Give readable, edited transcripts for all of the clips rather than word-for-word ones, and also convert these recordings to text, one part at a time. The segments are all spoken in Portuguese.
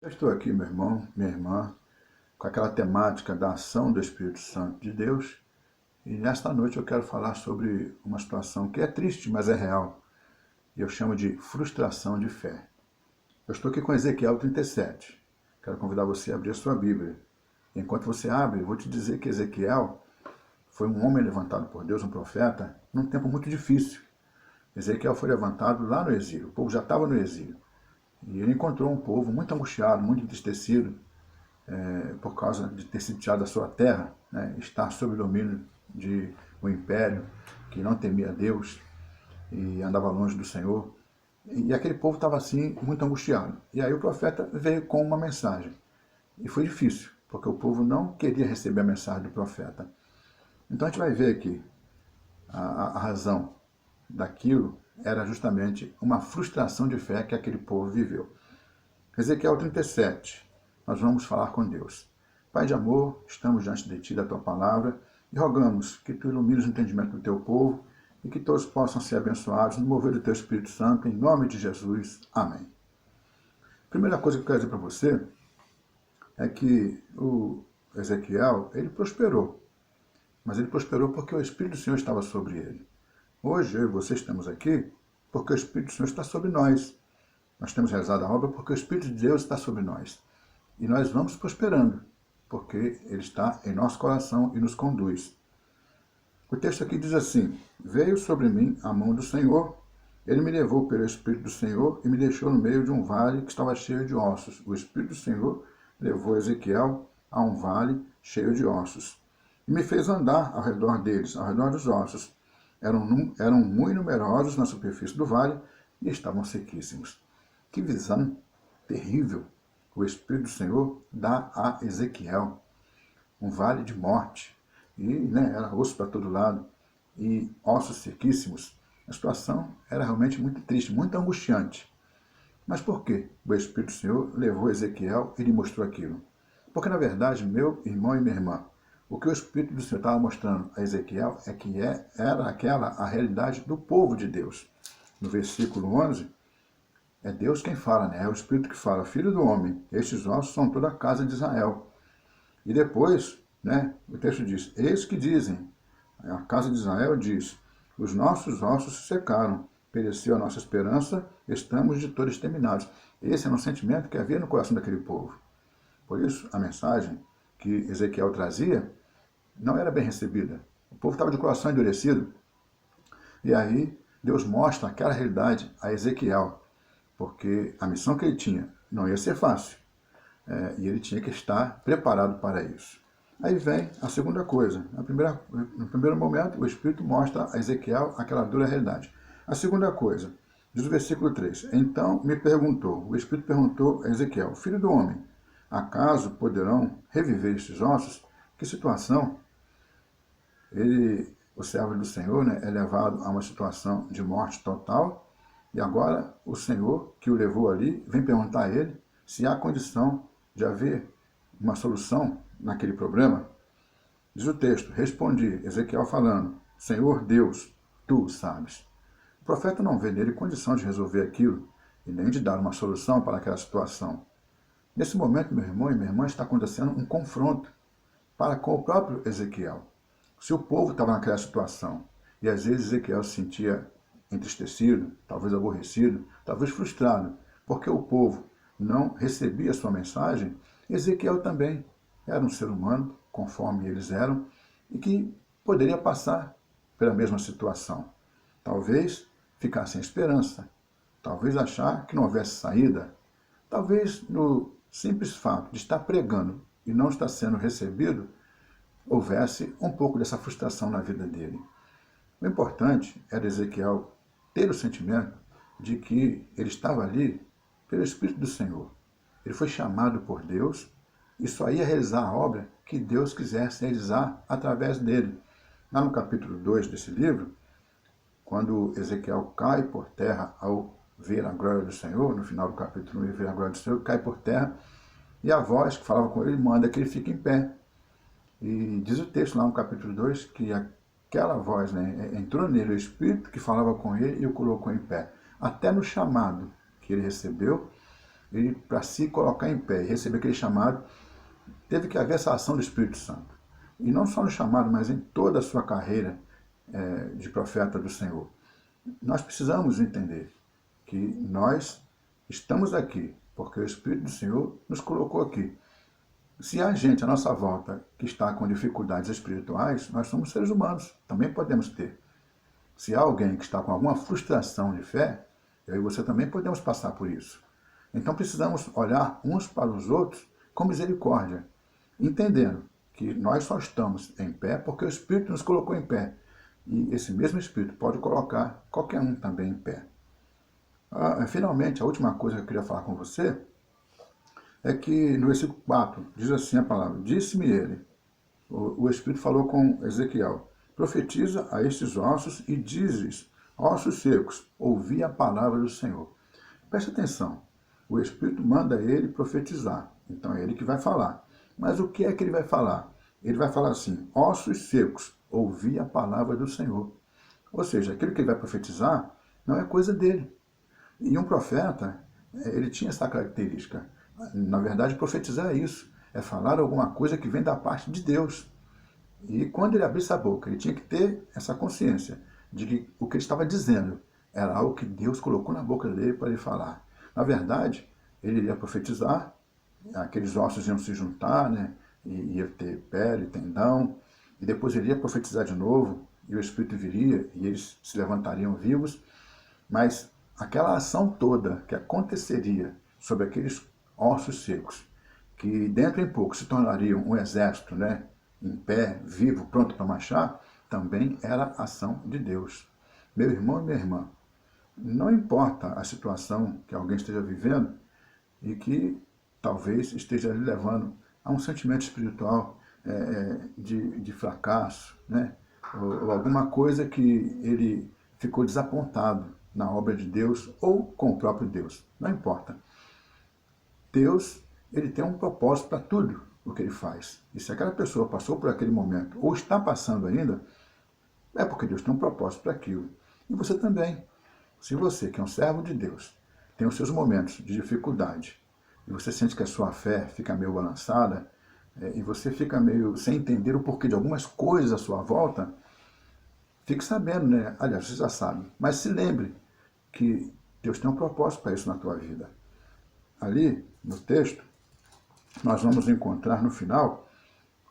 Eu estou aqui, meu irmão, minha irmã, com aquela temática da ação do Espírito Santo de Deus. E nesta noite eu quero falar sobre uma situação que é triste, mas é real. E eu chamo de frustração de fé. Eu estou aqui com Ezequiel 37. Quero convidar você a abrir a sua Bíblia. Enquanto você abre, eu vou te dizer que Ezequiel foi um homem levantado por Deus, um profeta, num tempo muito difícil. Ezequiel foi levantado lá no exílio. O povo já estava no exílio. E ele encontrou um povo muito angustiado, muito entristecido, por causa de ter sido tirado da sua terra, né, estar sob o domínio de um império que não temia Deus e andava longe do Senhor. E aquele povo estava assim, muito angustiado. E aí o profeta veio com uma mensagem. E foi difícil, porque o povo não queria receber a mensagem do profeta. Então a gente vai ver aqui a razão daquilo era justamente uma frustração de fé que aquele povo viveu. Ezequiel 37. Nós vamos falar com Deus. Pai de amor, estamos diante de Ti, da Tua palavra, e rogamos que Tu ilumines o entendimento do Teu povo e que todos possam ser abençoados no mover do Teu Espírito Santo, em nome de Jesus. Amém. Primeira coisa que eu quero dizer para você é que o Ezequiel, ele prosperou, mas ele prosperou porque o Espírito do Senhor estava sobre ele. Hoje eu e você estamos aqui porque o Espírito do Senhor está sobre nós. Nós temos realizado a obra porque o Espírito de Deus está sobre nós. E nós vamos prosperando, porque Ele está em nosso coração e nos conduz. O texto aqui diz assim: Veio sobre mim a mão do Senhor, Ele me levou pelo Espírito do Senhor e me deixou no meio de um vale que estava cheio de ossos. O Espírito do Senhor levou Ezequiel a um vale cheio de ossos. E me fez andar ao redor deles, ao redor dos ossos. Eram muito numerosos na superfície do vale e estavam sequíssimos. Que visão terrível o Espírito do Senhor dá a Ezequiel. Um vale de morte. E era osso para todo lado. E ossos sequíssimos. A situação era realmente muito triste, muito angustiante. Mas por que o Espírito do Senhor levou Ezequiel e lhe mostrou aquilo? Porque, na verdade, meu irmão e minha irmã, o que o Espírito do Senhor estava mostrando a Ezequiel é que era aquela a realidade do povo de Deus. No versículo 11, é Deus quem fala, né? É o Espírito que fala, filho do homem, estes ossos são toda a casa de Israel. E depois, né, o texto diz, eis que dizem, a casa de Israel diz, os nossos ossos se secaram, pereceu a nossa esperança, estamos de todos exterminados. Esse era um sentimento que havia no coração daquele povo. Por isso, a mensagem que Ezequiel trazia não era bem recebida. O povo estava de coração endurecido. E aí, Deus mostra aquela realidade a Ezequiel, porque a missão que ele tinha não ia ser fácil, e ele tinha que estar preparado para isso. Aí vem a segunda coisa. No primeiro momento, o Espírito mostra a Ezequiel aquela dura realidade. A segunda coisa, diz o versículo 3, então me perguntou, o Espírito perguntou a Ezequiel, filho do homem, acaso poderão reviver estes ossos? Que situação? O servo do Senhor, né, é levado a uma situação de morte total, e agora o Senhor, que o levou ali, vem perguntar a ele se há condição de haver uma solução naquele problema. Diz o texto, respondi, Ezequiel falando, Senhor Deus, tu o sabes. O profeta não vê nele condição de resolver aquilo e nem de dar uma solução para aquela situação. Nesse momento, meu irmão e minha irmã, está acontecendo um confronto para com o próprio Ezequiel. Se o povo estava naquela situação, e às vezes Ezequiel se sentia entristecido, talvez aborrecido, talvez frustrado, porque o povo não recebia a sua mensagem, Ezequiel também era um ser humano, conforme eles eram, e que poderia passar pela mesma situação. Talvez ficar sem esperança, talvez achar que não houvesse saída, talvez no simples fato de estar pregando e não estar sendo recebido, houvesse um pouco dessa frustração na vida dele. O importante era Ezequiel ter o sentimento de que ele estava ali pelo Espírito do Senhor. Ele foi chamado por Deus e só ia realizar a obra que Deus quisesse realizar através dele. Lá no capítulo 2 desse livro, quando Ezequiel cai por terra ao ver a glória do Senhor, no final do capítulo 1 ele vê a glória do Senhor, cai por terra, e a voz que falava com ele manda que ele fique em pé. E diz o texto lá no capítulo 2 que aquela voz, né, entrou nele, o Espírito que falava com ele e o colocou em pé. Até no chamado que ele recebeu, ele, para se colocar em pé e receber aquele chamado, teve que haver essa ação do Espírito Santo. E não só no chamado, mas em toda a sua carreira de profeta do Senhor. Nós precisamos entender que nós estamos aqui porque o Espírito do Senhor nos colocou aqui. Se há gente à nossa volta que está com dificuldades espirituais, nós somos seres humanos, também podemos ter. Se há alguém que está com alguma frustração de fé, eu e você também podemos passar por isso. Então precisamos olhar uns para os outros com misericórdia, entendendo que nós só estamos em pé porque o Espírito nos colocou em pé. E esse mesmo Espírito pode colocar qualquer um também em pé. Finalmente, a última coisa que eu queria falar com você é que no versículo 4 diz assim a palavra: disse-me ele, o Espírito falou com Ezequiel, profetiza a estes ossos e dizes, ossos secos, ouvi a palavra do Senhor. Preste atenção, o Espírito manda ele profetizar, então é ele que vai falar. Mas o que é que ele vai falar? Ele vai falar assim, ossos secos, ouvi a palavra do Senhor. Ou seja, aquilo que ele vai profetizar não é coisa dele. E um profeta, ele tinha essa característica. Na verdade, profetizar é isso, é falar alguma coisa que vem da parte de Deus. E quando ele abrisse a boca, ele tinha que ter essa consciência de que o que ele estava dizendo era algo que Deus colocou na boca dele para ele falar. Na verdade, ele iria profetizar, aqueles ossos iam se juntar, né? E ia ter pele, tendão, e depois ele ia profetizar de novo, e o Espírito viria, e eles se levantariam vivos, mas aquela ação toda que aconteceria sobre aqueles ossos secos, que dentro em pouco se tornariam um exército, né, em pé, vivo, pronto para marchar, também era ação de Deus. Meu irmão e minha irmã, não importa a situação que alguém esteja vivendo e que talvez esteja lhe levando a um sentimento espiritual de fracasso, né, ou alguma coisa que ele ficou desapontado na obra de Deus ou com o próprio Deus. Não importa. Deus, ele tem um propósito para tudo o que ele faz. E se aquela pessoa passou por aquele momento ou está passando ainda, é porque Deus tem um propósito para aquilo. E você também. Se você, que é um servo de Deus, tem os seus momentos de dificuldade, e você sente que a sua fé fica meio balançada, e você fica meio sem entender o porquê de algumas coisas à sua volta, fique sabendo, né? Aliás, você já sabe, mas se lembre que Deus tem um propósito para isso na tua vida. Ali, no texto, nós vamos encontrar no final,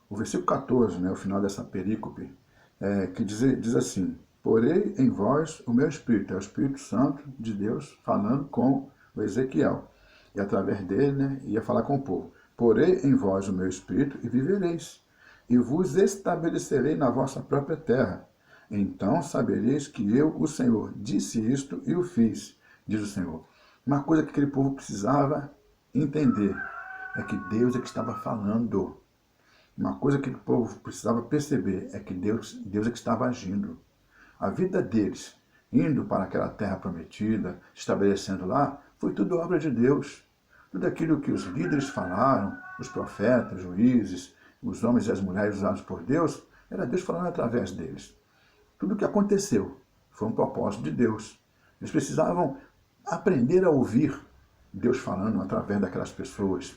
o versículo 14, né, o final dessa perícope, que diz assim, porei em vós o meu Espírito, é o Espírito Santo de Deus falando com o Ezequiel. E através dele, né, ia falar com o povo. Porei em vós o meu Espírito e vivereis, e vos estabelecerei na vossa própria terra. Então sabereis que eu, o Senhor, disse isto e o fiz, diz o Senhor. Uma coisa que aquele povo precisava entender é que Deus é que estava falando. Uma coisa que o povo precisava perceber é que Deus é que estava agindo. A vida deles, indo para aquela terra prometida, estabelecendo lá, foi tudo obra de Deus. Tudo aquilo que os líderes falaram, os profetas, juízes, os homens e as mulheres usados por Deus, era Deus falando através deles. Tudo o que aconteceu foi um propósito de Deus. Eles precisavam aprender a ouvir Deus falando através daquelas pessoas.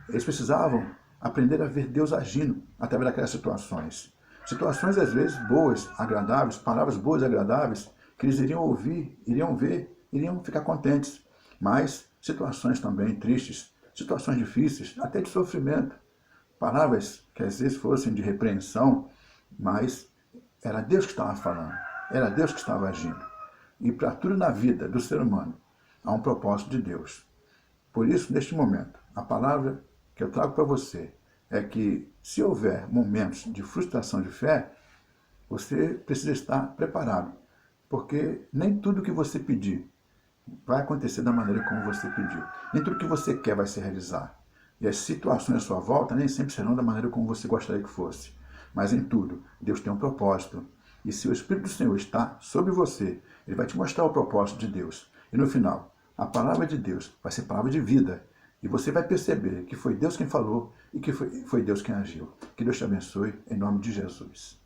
Eles precisavam aprender a ver Deus agindo através daquelas situações. Situações, às vezes, boas, agradáveis, palavras boas e agradáveis, que eles iriam ouvir, iriam ver, iriam ficar contentes. Mas situações também tristes, situações difíceis, até de sofrimento. Palavras que às vezes fossem de repreensão, mas era Deus que estava falando, era Deus que estava agindo. E para tudo na vida do ser humano, há um propósito de Deus. Por isso, neste momento, a palavra que eu trago para você é que, se houver momentos de frustração de fé, você precisa estar preparado, porque nem tudo que você pedir vai acontecer da maneira como você pediu. Nem tudo que você quer vai se realizar. E as situações à sua volta nem sempre serão da maneira como você gostaria que fosse. Mas em tudo, Deus tem um propósito. E se o Espírito do Senhor está sobre você, ele vai te mostrar o propósito de Deus. E no final, a palavra de Deus vai ser palavra de vida. E você vai perceber que foi Deus quem falou e que foi Deus quem agiu. Que Deus te abençoe, em nome de Jesus.